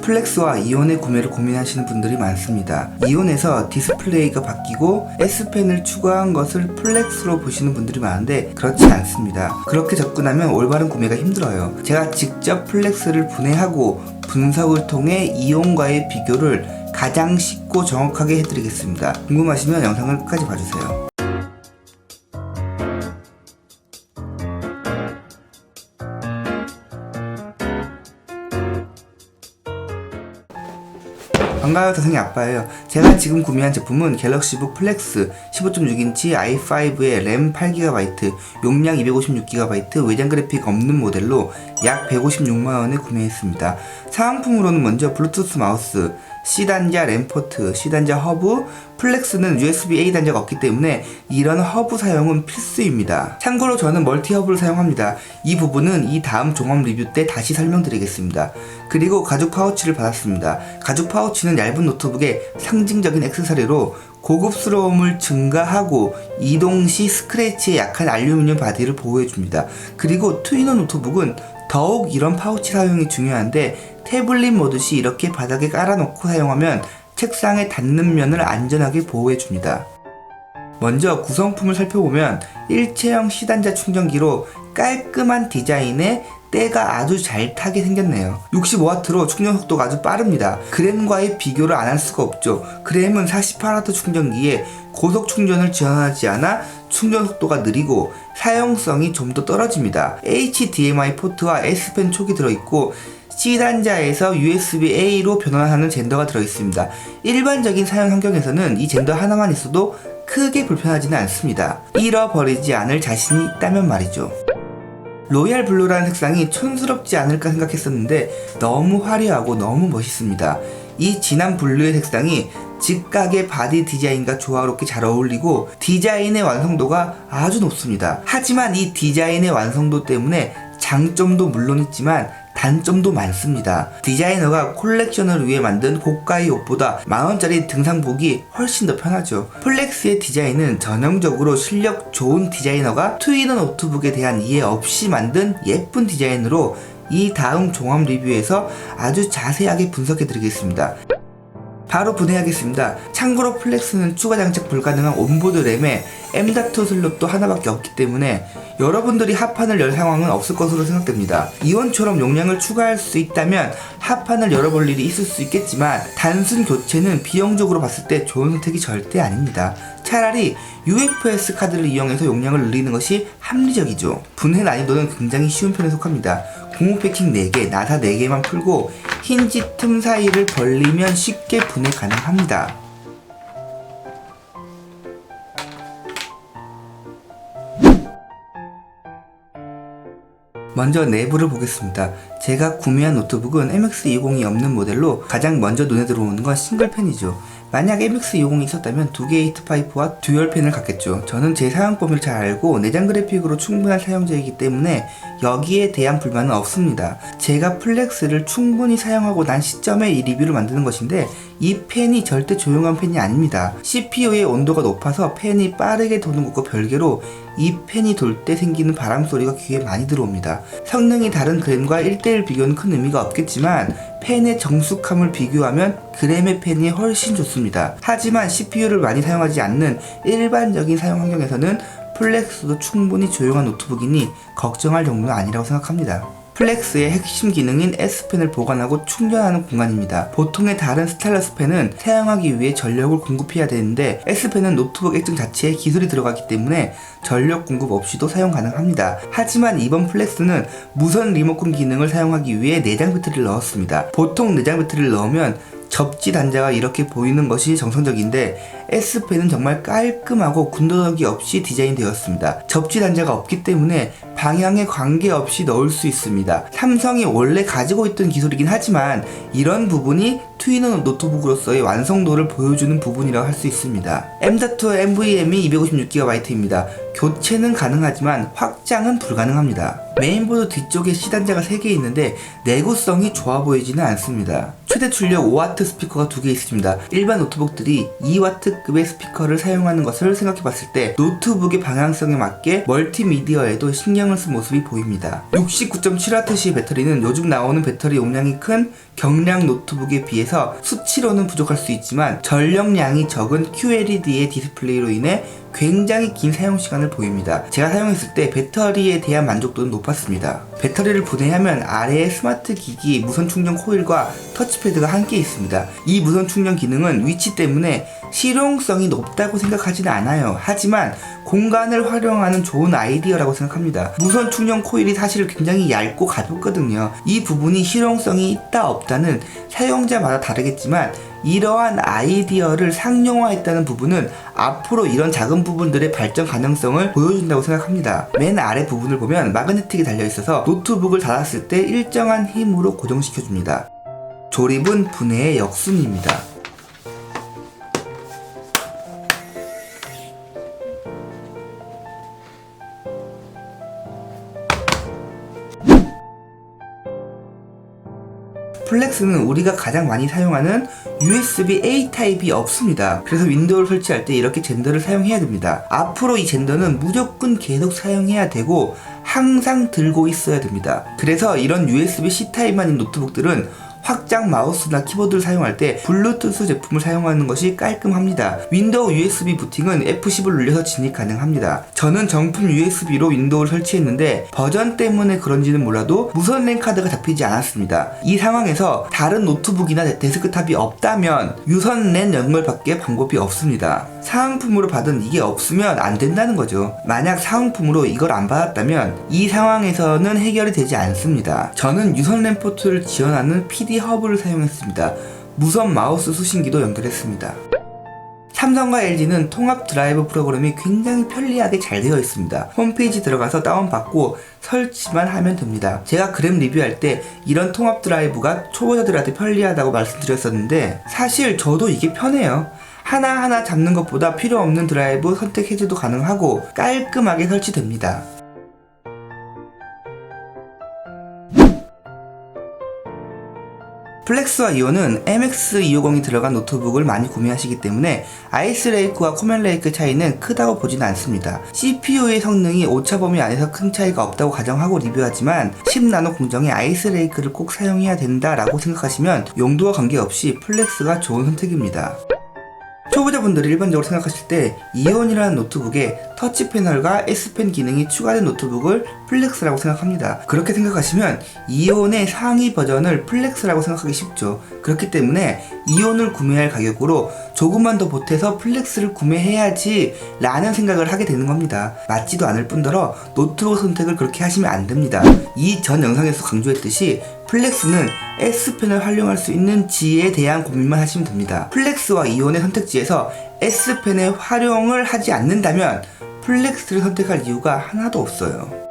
플렉스와 이온의 구매를 고민하시는 분들이 많습니다. 이온에서 디스플레이가 바뀌고 S펜을 추가한 것을 플렉스로 보시는 분들이 많은데 그렇지 않습니다. 그렇게 접근하면 올바른 구매가 힘들어요. 제가 직접 플렉스를 분해하고 분석을 통해 이온과의 비교를 가장 쉽고 정확하게 해드리겠습니다. 궁금하시면 영상을 끝까지 봐주세요. 반가워요, 다성이 아빠예요. 제가 지금 구매한 제품은 갤럭시북 플렉스 15.6인치 i5의 램 8GB, 용량 256GB, 외장 그래픽 없는 모델로 약 156만원에 구매했습니다. 사은품으로는 먼저 블루투스 마우스, C단자 램포트, C단자 허브, 플렉스는 USB-A 단자가 없기 때문에 이런 허브 사용은 필수입니다. 참고로 저는 멀티 허브를 사용합니다. 이 부분은 이 다음 종합 리뷰 때 다시 설명드리겠습니다. 그리고 가죽 파우치를 받았습니다. 가죽 파우치는 얇은 노트북의 상징적인 액세서리로 고급스러움을 증가하고 이동 시 스크래치에 약한 알루미늄 바디를 보호해줍니다. 그리고 트위너 노트북은 더욱 이런 파우치 사용이 중요한데 태블릿 모드시 이렇게 바닥에 깔아놓고 사용하면 책상에 닿는 면을 안전하게 보호해줍니다. 먼저 구성품을 살펴보면 일체형 C단자 충전기로 깔끔한 디자인에 때가 아주 잘 타게 생겼네요. 65W로 충전 속도가 아주 빠릅니다. 그램과의 비교를 안 할 수가 없죠. 그램은 48W 충전기에 고속 충전을 지원하지 않아 충전 속도가 느리고 사용성이 좀 더 떨어집니다. HDMI 포트와 S펜 촉이 들어있고 C단자에서 USB-A로 변환하는 젠더가 들어있습니다. 일반적인 사용 환경에서는 이 젠더 하나만 있어도 크게 불편하지는 않습니다. 잃어버리지 않을 자신이 있다면 말이죠. 로얄 블루라는 색상이 촌스럽지 않을까 생각했었는데 너무 화려하고 너무 멋있습니다. 이 진한 블루의 색상이 직각의 바디 디자인과 조화롭게 잘 어울리고 디자인의 완성도가 아주 높습니다. 하지만 이 디자인의 완성도 때문에 장점도 물론 있지만 단점도 많습니다. 디자이너가 콜렉션을 위해 만든 고가의 옷보다 만원짜리 등산복이 훨씬 더 편하죠. 플렉스의 디자인은 전형적으로 실력 좋은 디자이너가 트위너 노트북에 대한 이해 없이 만든 예쁜 디자인으로 이 다음 종합 리뷰에서 아주 자세하게 분석해 드리겠습니다. 바로 분해하겠습니다. 참고로 플렉스는 추가 장착 불가능한 온보드 램에 M.2 슬롯도 하나밖에 없기 때문에 여러분들이 합판을 열 상황은 없을 것으로 생각됩니다. 이온처럼 용량을 추가할 수 있다면 합판을 열어볼 일이 있을 수 있겠지만 단순 교체는 비용적으로 봤을 때 좋은 선택이 절대 아닙니다. 차라리 UFS 카드를 이용해서 용량을 늘리는 것이 합리적이죠. 분해 난이도는 굉장히 쉬운 편에 속합니다. 고무 패킹 4개, 나사 4개만 풀고 힌지 틈 사이를 벌리면 쉽게 분해 가능합니다. 먼저 내부를 보겠습니다. 제가 구매한 노트북은 MX220이 없는 모델로 가장 먼저 눈에 들어오는 건 싱글펜이죠. 만약 MX220이 있었다면 2개의 히트파이프와 듀얼펜을 갖겠죠. 저는 제 사용 범위를 잘 알고 내장 그래픽으로 충분한 사용자이기 때문에 여기에 대한 불만은 없습니다. 제가 플렉스를 충분히 사용하고 난 시점에 이 리뷰를 만드는 것인데 이 펜이 절대 조용한 펜이 아닙니다. CPU의 온도가 높아서 펜이 빠르게 도는 것과 별개로 이 펜이 돌 때 생기는 바람 소리가 귀에 많이 들어옵니다. 성능이 다른 그램과 1:1 비교는 큰 의미가 없겠지만 펜의 정숙함을 비교하면 그램의 펜이 훨씬 좋습니다. 하지만 CPU를 많이 사용하지 않는 일반적인 사용 환경에서는 플렉스도 충분히 조용한 노트북이니 걱정할 정도는 아니라고 생각합니다. 플렉스의 핵심 기능인 S펜을 보관하고 충전하는 공간입니다. 보통의 다른 스타일러스 펜은 사용하기 위해 전력을 공급해야 되는데 S펜은 노트북 액정 자체에 기술이 들어가기 때문에 전력 공급 없이도 사용 가능합니다. 하지만 이번 플렉스는 무선 리모컨 기능을 사용하기 위해 내장 배터리를 넣었습니다. 보통 내장 배터리를 넣으면 접지 단자가 이렇게 보이는 것이 정상적인데 S펜은 정말 깔끔하고 군더더기 없이 디자인되었습니다. 접지 단자가 없기 때문에 방향에 관계없이 넣을 수 있습니다. 삼성이 원래 가지고 있던 기술이긴 하지만 이런 부분이 트위너 노트북으로서의 완성도를 보여주는 부분이라고 할 수 있습니다. M.2 NVMe 256GB입니다. 교체는 가능하지만 확장은 불가능합니다. 메인보드 뒤쪽에 C단자가 3개 있는데 내구성이 좋아 보이지는 않습니다. 최대 출력 5W 스피커가 2개 있습니다. 일반 노트북들이 2W급의 스피커를 사용하는 것을 생각해봤을 때 노트북의 방향성에 맞게 멀티미디어에도 신경을 쓴 모습이 보입니다. 69.7W의 배터리는 요즘 나오는 배터리 용량이 큰 경량 노트북에 비해서 수치로는 부족할 수 있지만 전력량이 적은 QLED의 디스플레이로 인해 굉장히 긴 사용시간을 보입니다. 제가 사용했을 때 배터리에 대한 만족도는 높았습니다. 배터리를 분해하면 아래에 스마트 기기 무선 충전 코일과 터치패드가 함께 있습니다. 이 무선 충전 기능은 위치 때문에 실용성이 높다고 생각하지는 않아요. 하지만 공간을 활용하는 좋은 아이디어라고 생각합니다. 무선 충전 코일이 사실 굉장히 얇고 가볍거든요. 이 부분이 실용성이 있다 없다는 사용자마다 다르겠지만 이러한 아이디어를 상용화했다는 부분은 앞으로 이런 작은 부분들의 발전 가능성을 보여준다고 생각합니다. 맨 아래 부분을 보면 마그네틱이 달려있어서 노트북을 닫았을 때 일정한 힘으로 고정시켜줍니다. 조립은 분해의 역순입니다. 플렉스는 우리가 가장 많이 사용하는 USB-A 타입이 없습니다. 그래서 윈도우를 설치할 때 이렇게 젠더를 사용해야 됩니다. 앞으로 이 젠더는 무조건 계속 사용해야 되고 항상 들고 있어야 됩니다. 그래서 이런 USB-C 타입만 있는 노트북들은 확장 마우스나 키보드를 사용할 때 블루투스 제품을 사용하는 것이 깔끔합니다. 윈도우 USB 부팅은 F10을 눌려서 진입 가능합니다. 저는 정품 USB로 윈도우를 설치했는데 버전 때문에 그런지는 몰라도 무선 랜 카드가 잡히지 않았습니다. 이 상황에서 다른 노트북이나 데스크탑이 없다면 유선 랜 연결밖에 방법이 없습니다. 사은품으로 받은 이게 없으면 안 된다는 거죠. 만약 사은품으로 이걸 안 받았다면 이 상황에서는 해결이 되지 않습니다. 저는 유선 랜 포트를 지원하는 PD 허브를 사용했습니다. 무선 마우스 수신기도 연결했습니다. 삼성과 LG는 통합 드라이브 프로그램이 굉장히 편리하게 잘 되어 있습니다. 홈페이지 들어가서 다운받고 설치만 하면 됩니다. 제가 그램 리뷰할 때 이런 통합 드라이브가 초보자들한테 편리하다고 말씀드렸었는데 사실 저도 이게 편해요. 하나하나 잡는 것보다 필요 없는 드라이브 선택 해제도 가능하고 깔끔하게 설치됩니다. 플렉스와 이온은 MX250이 들어간 노트북을 많이 구매하시기 때문에 아이스레이크와 코멜레이크 차이는 크다고 보지는 않습니다. CPU의 성능이 오차 범위 안에서 큰 차이가 없다고 가정하고 리뷰하지만 10나노 공정의 아이스레이크를 꼭 사용해야 된다라고 생각하시면 용도와 관계없이 플렉스가 좋은 선택입니다. 초보자분들이 일반적으로 생각하실 때 이온이라는 노트북에 터치 패널과 S펜 기능이 추가된 노트북을 플렉스라고 생각합니다. 그렇게 생각하시면 이온의 상위 버전을 플렉스라고 생각하기 쉽죠. 그렇기 때문에 이온을 구매할 가격으로 조금만 더 보태서 플렉스를 구매해야지 라는 생각을 하게 되는 겁니다. 맞지도 않을 뿐더러 노트북 선택을 그렇게 하시면 안 됩니다. 이 전 영상에서 강조했듯이 플렉스는 S펜을 활용할 수 있는지에 대한 고민만 하시면 됩니다. 플렉스와 이온의 선택지에서 S펜의 활용을 하지 않는다면 플렉스를 선택할 이유가 하나도 없어요.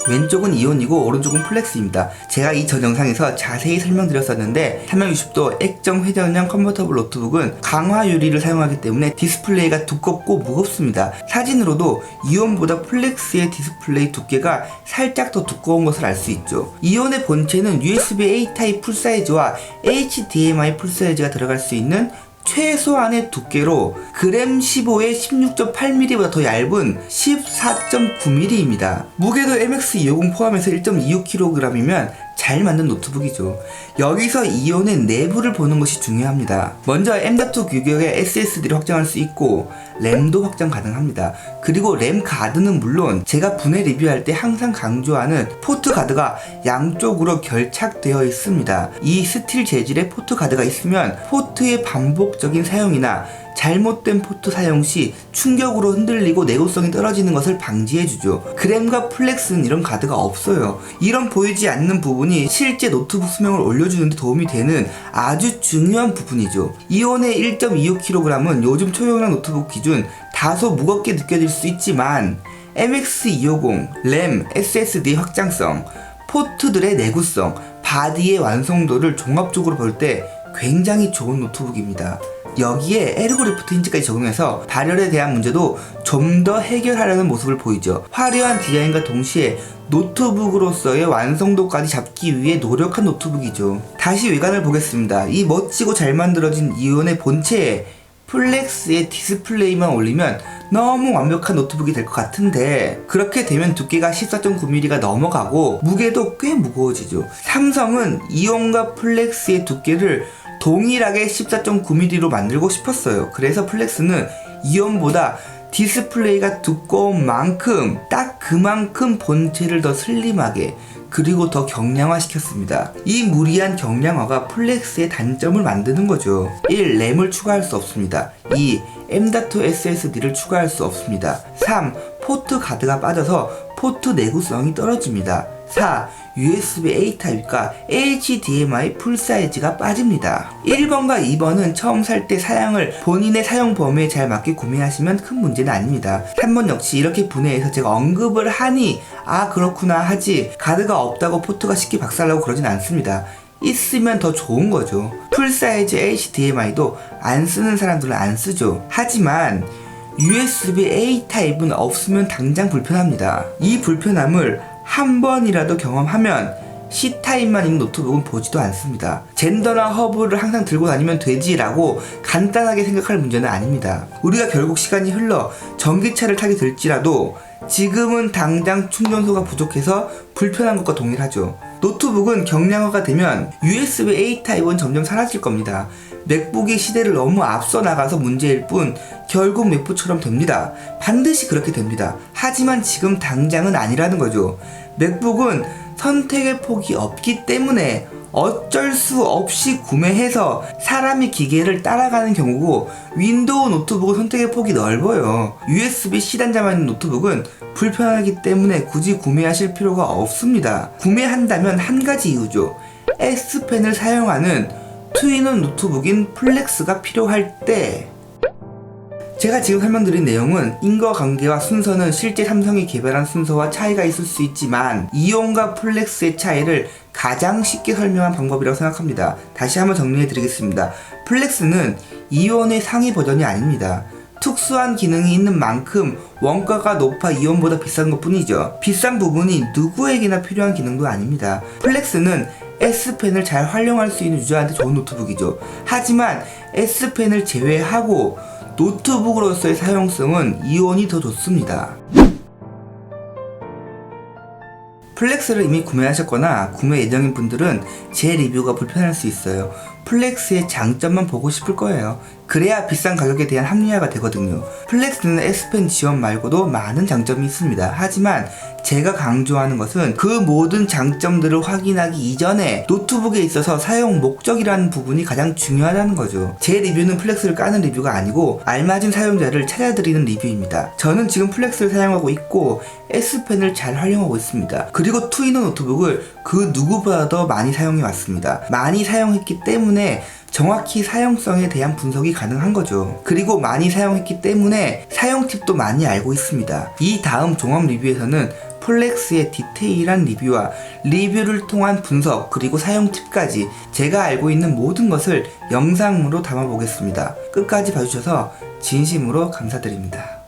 왼쪽은 이온이고 오른쪽은 플렉스입니다. 제가 이 전 영상에서 자세히 설명드렸었는데 360도 액정 회전형 컨버터블 노트북은 강화 유리를 사용하기 때문에 디스플레이가 두껍고 무겁습니다. 사진으로도 이온보다 플렉스의 디스플레이 두께가 살짝 더 두꺼운 것을 알 수 있죠. 이온의 본체는 USB-A 타입 풀사이즈와 HDMI 풀사이즈가 들어갈 수 있는 최소한의 두께로 그램 15에 16.8mm보다 더 얇은 14.9mm입니다. 무게도 MX250 포함해서 1.26kg이면 잘 만든 노트북이죠. 여기서 이온의 내부를 보는 것이 중요합니다. 먼저 M.2 규격의 SSD를 확장할 수 있고 램도 확장 가능합니다. 그리고 램 가드는 물론 제가 분해 리뷰할 때 항상 강조하는 포트 가드가 양쪽으로 결착되어 있습니다. 이 스틸 재질의 포트 가드가 있으면 포트의 반복적인 사용이나 잘못된 포트 사용 시 충격으로 흔들리고 내구성이 떨어지는 것을 방지해주죠. 그램과 플렉스는 이런 가드가 없어요. 이런 보이지 않는 부분이 실제 노트북 수명을 올려주는 데 도움이 되는 아주 중요한 부분이죠. 이온의 1.25kg은 요즘 초용량 노트북 기준 다소 무겁게 느껴질 수 있지만 MX250, 램, SSD 확장성, 포트들의 내구성, 바디의 완성도를 종합적으로 볼 때 굉장히 좋은 노트북입니다. 여기에 에르고리프트 힌지까지 적용해서 발열에 대한 문제도 좀 더 해결하려는 모습을 보이죠. 화려한 디자인과 동시에 노트북으로서의 완성도까지 잡기 위해 노력한 노트북이죠. 다시 외관을 보겠습니다. 이 멋지고 잘 만들어진 이온의 본체에 플렉스의 디스플레이만 올리면 너무 완벽한 노트북이 될 것 같은데, 그렇게 되면 두께가 14.9mm가 넘어가고 무게도 꽤 무거워지죠. 삼성은 이온과 플렉스의 두께를 동일하게 14.9mm로 만들고 싶었어요. 그래서 플렉스는 이온보다 디스플레이가 두꺼운 만큼 딱 그만큼 본체를 더 슬림하게 그리고 더 경량화 시켰습니다. 이 무리한 경량화가 플렉스의 단점을 만드는 거죠. 1. 램을 추가할 수 없습니다. 2. M.2 SSD를 추가할 수 없습니다. 3. 포트 가드가 빠져서 포트 내구성이 떨어집니다. 4. USB-A 타입과 HDMI 풀사이즈가 빠집니다. 1번과 2번은 처음 살 때 사양을 본인의 사용 범위에 잘 맞게 구매하시면 큰 문제는 아닙니다. 3번 역시 이렇게 분해해서 제가 언급을 하니 아 그렇구나 하지, 가드가 없다고 포트가 쉽게 박살나고 그러진 않습니다. 있으면 더 좋은 거죠. 풀사이즈 HDMI도 안 쓰는 사람들은 안 쓰죠. 하지만 USB-A 타입은 없으면 당장 불편합니다. 이 불편함을 한 번이라도 경험하면 C타입만 있는 노트북은 보지도 않습니다. 젠더나 허브를 항상 들고 다니면 되지라고 간단하게 생각할 문제는 아닙니다. 우리가 결국 시간이 흘러 전기차를 타게 될지라도 지금은 당장 충전소가 부족해서 불편한 것과 동일하죠. 노트북은 경량화가 되면 USB-A 타입은 점점 사라질 겁니다. 맥북이 시대를 너무 앞서 나가서 문제일 뿐 결국 맥북처럼 됩니다. 반드시 그렇게 됩니다. 하지만 지금 당장은 아니라는 거죠. 맥북은 선택의 폭이 없기 때문에 어쩔 수 없이 구매해서 사람이 기계를 따라가는 경우고, 윈도우 노트북은 선택의 폭이 넓어요. USB-C 단자만 있는 노트북은 불편하기 때문에 굳이 구매하실 필요가 없습니다. 구매한다면 한 가지 이유죠. S펜을 사용하는 투인원 노트북인 플렉스가 필요할 때. 제가 지금 설명드린 내용은 인과관계와 순서는 실제 삼성이 개발한 순서와 차이가 있을 수 있지만 이온과 플렉스의 차이를 가장 쉽게 설명한 방법이라고 생각합니다. 다시 한번 정리해 드리겠습니다. 플렉스는 이온의 상위 버전이 아닙니다. 특수한 기능이 있는 만큼 원가가 높아 이온보다 비싼 것 뿐이죠. 비싼 부분이 누구에게나 필요한 기능도 아닙니다. 플렉스는 S펜을 잘 활용할 수 있는 유저한테 좋은 노트북이죠. 하지만 S펜을 제외하고 노트북으로서의 사용성은 이온이 더 좋습니다. 플렉스를 이미 구매하셨거나 구매 예정인 분들은 제 리뷰가 불편할 수 있어요. 플렉스의 장점만 보고 싶을 거예요. 그래야 비싼 가격에 대한 합리화가 되거든요. 플렉스는 S펜 지원 말고도 많은 장점이 있습니다. 하지만 제가 강조하는 것은 그 모든 장점들을 확인하기 이전에 노트북에 있어서 사용 목적이라는 부분이 가장 중요하다는 거죠. 제 리뷰는 플렉스를 까는 리뷰가 아니고 알맞은 사용자를 찾아드리는 리뷰입니다. 저는 지금 플렉스를 사용하고 있고 S펜을 잘 활용하고 있습니다. 그리고 투인원 노트북을 그 누구보다 더 많이 사용해 왔습니다. 많이 사용했기 때문에 정확히 사용성에 대한 분석이 가능한 거죠. 그리고 많이 사용했기 때문에 사용 팁도 많이 알고 있습니다. 이 다음 종합 리뷰에서는 플렉스의 디테일한 리뷰와 리뷰를 통한 분석 그리고 사용 팁까지 제가 알고 있는 모든 것을 영상으로 담아보겠습니다. 끝까지 봐주셔서 진심으로 감사드립니다.